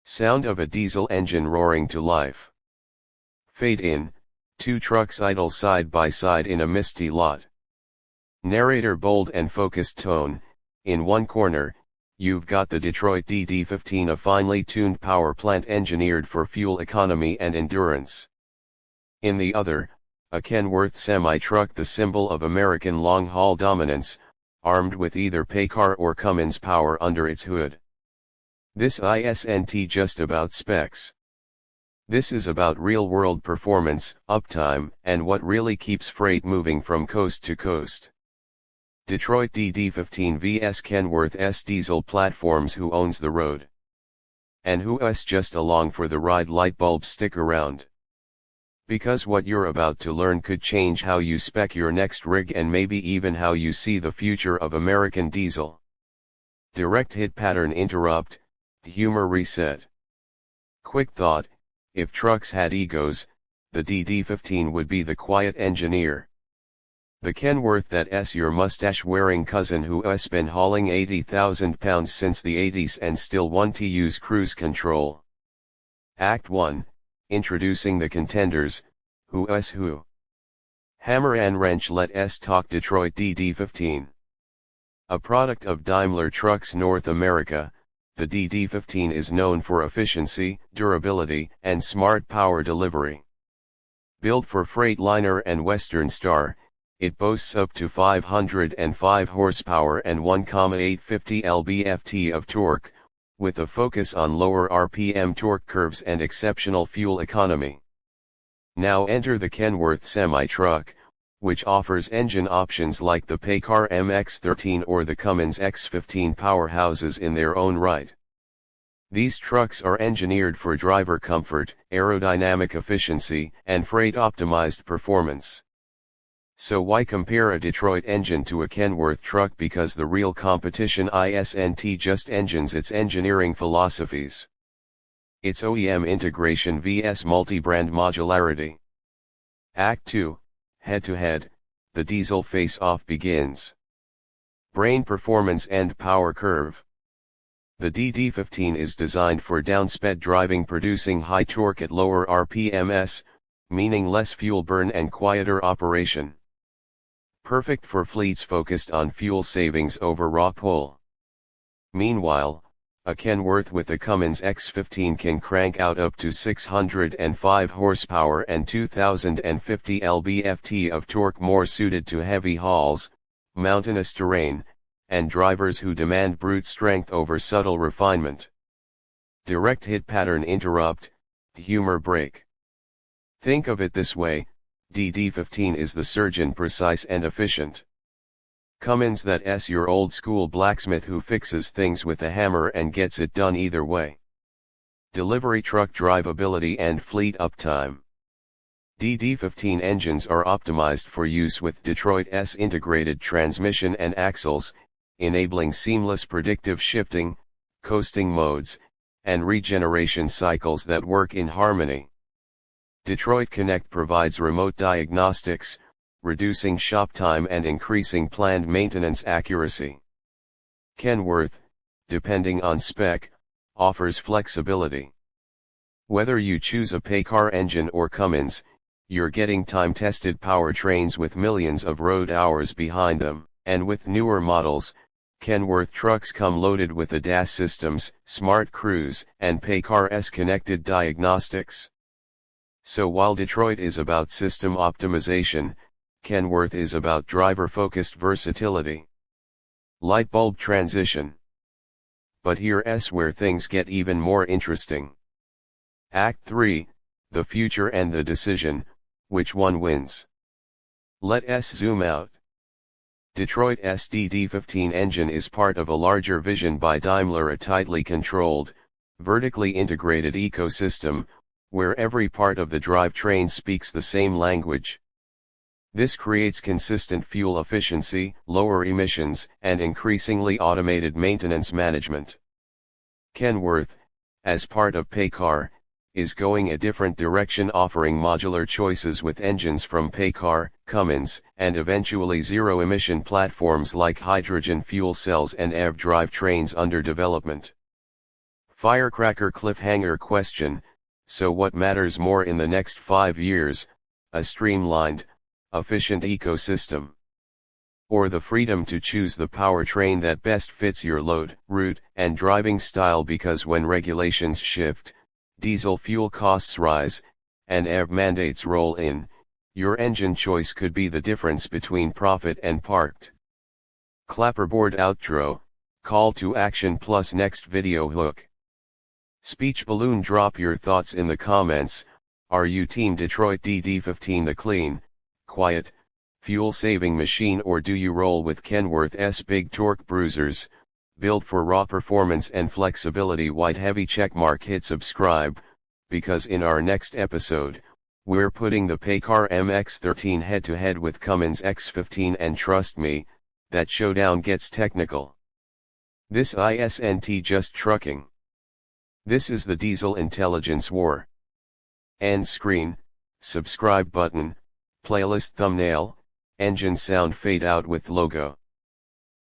Sound of a diesel engine roaring to life. Fade in, two trucks idle side by side in a misty lot. Narrator bold and focused tone, in one corner, you've got the Detroit DD15, a finely tuned power plant engineered for fuel economy and endurance. In the other, a Kenworth semi-truck, the symbol of American long-haul dominance, armed with either PACCAR or Cummins power under its hood. This isn't just about specs. This is about real-world performance, uptime, and what really keeps freight moving from coast to coast. Detroit DD15 vs Kenworth S diesel platforms. Who owns the road? And who's just along for the ride? Light bulbs stick around. Because what you're about to learn could change how you spec your next rig and maybe even how you see the future of American diesel. Direct hit pattern interrupt, humor reset. Quick thought, if trucks had egos, the DD15 would be the quiet engineer. The Kenworth that's your mustache-wearing cousin who's been hauling 80,000 pounds since the 80s and still wants to use cruise control. Act 1, Introducing the contenders, who's who. Hammer and wrench, let's talk Detroit DD15. A product of Daimler Trucks North America, the DD15 is known for efficiency, durability, and smart power delivery. Built for Freightliner and Western Star, it boasts up to 505 horsepower and 1,850 lb-ft of torque, with a focus on lower RPM torque curves and exceptional fuel economy. Now enter the Kenworth semi-truck, which offers engine options like the PACCAR MX-13 or the Cummins X-15 powerhouses in their own right. These trucks are engineered for driver comfort, aerodynamic efficiency, and freight-optimized performance. So why compare a Detroit engine to a Kenworth truck? Because the real competition isn't just engines, it's engineering philosophies. It's OEM integration vs multi-brand modularity. Act 2, Head-to-head, the diesel face-off begins. Brain performance and power curve. The DD15 is designed for downsped driving, producing high torque at lower RPMs, meaning less fuel burn and quieter operation. Perfect for fleets focused on fuel savings over raw pull. Meanwhile, a Kenworth with a Cummins X15 can crank out up to 605 horsepower and 2,050 lb-ft of torque, more suited to heavy hauls, mountainous terrain, and drivers who demand brute strength over subtle refinement. Direct hit pattern interrupt, humor break. Think of it this way, DD15 is the surgeon, precise and efficient. Cummins, that's your old school blacksmith who fixes things with a hammer and gets it done either way. Delivery truck drivability and fleet uptime. DD15 engines are optimized for use with Detroit's integrated transmission and axles, enabling seamless predictive shifting, coasting modes, and regeneration cycles that work in harmony. Detroit Connect provides remote diagnostics, reducing shop time and increasing planned maintenance accuracy. Kenworth, depending on spec, offers flexibility. Whether you choose a PACCAR engine or Cummins, you're getting time-tested powertrains with millions of road hours behind them, and with newer models, Kenworth trucks come loaded with ADAS systems, smart cruise, and PACCAR's connected diagnostics. So while Detroit is about system optimization, Kenworth is about driver-focused versatility. Light bulb transition. But here's where things get even more interesting. Act 3, the future and the decision, which one wins? Let's zoom out. Detroit's DD15 engine is part of a larger vision by Daimler, a tightly controlled, vertically integrated ecosystem, where every part of the drivetrain speaks the same language. This creates consistent fuel efficiency, lower emissions, and increasingly automated maintenance management. Kenworth, as part of PACCAR, is going a different direction, offering modular choices with engines from PACCAR, Cummins, and eventually zero-emission platforms like hydrogen fuel cells and EV drivetrains under development. Firecracker cliffhanger question: so what matters more in the next 5 years, a streamlined, efficient ecosystem, or the freedom to choose the powertrain that best fits your load, route, and driving style? Because when regulations shift, diesel fuel costs rise, and EV mandates roll in, your engine choice could be the difference between profit and parked. Clapperboard outro, call to action plus next video hook. Speech balloon. Drop your thoughts in the comments. Are you team Detroit DD15, the clean, quiet, fuel-saving machine, or do you roll with Kenworth's big torque bruisers, built for raw performance and flexibility? White heavy checkmark. Hit subscribe, because in our next episode, we're putting the PACCAR MX-13 head-to-head with Cummins X15, and trust me, that showdown gets technical. This isn't just trucking. This is the diesel intelligence war. End screen, subscribe button, playlist thumbnail, engine sound fade out with logo.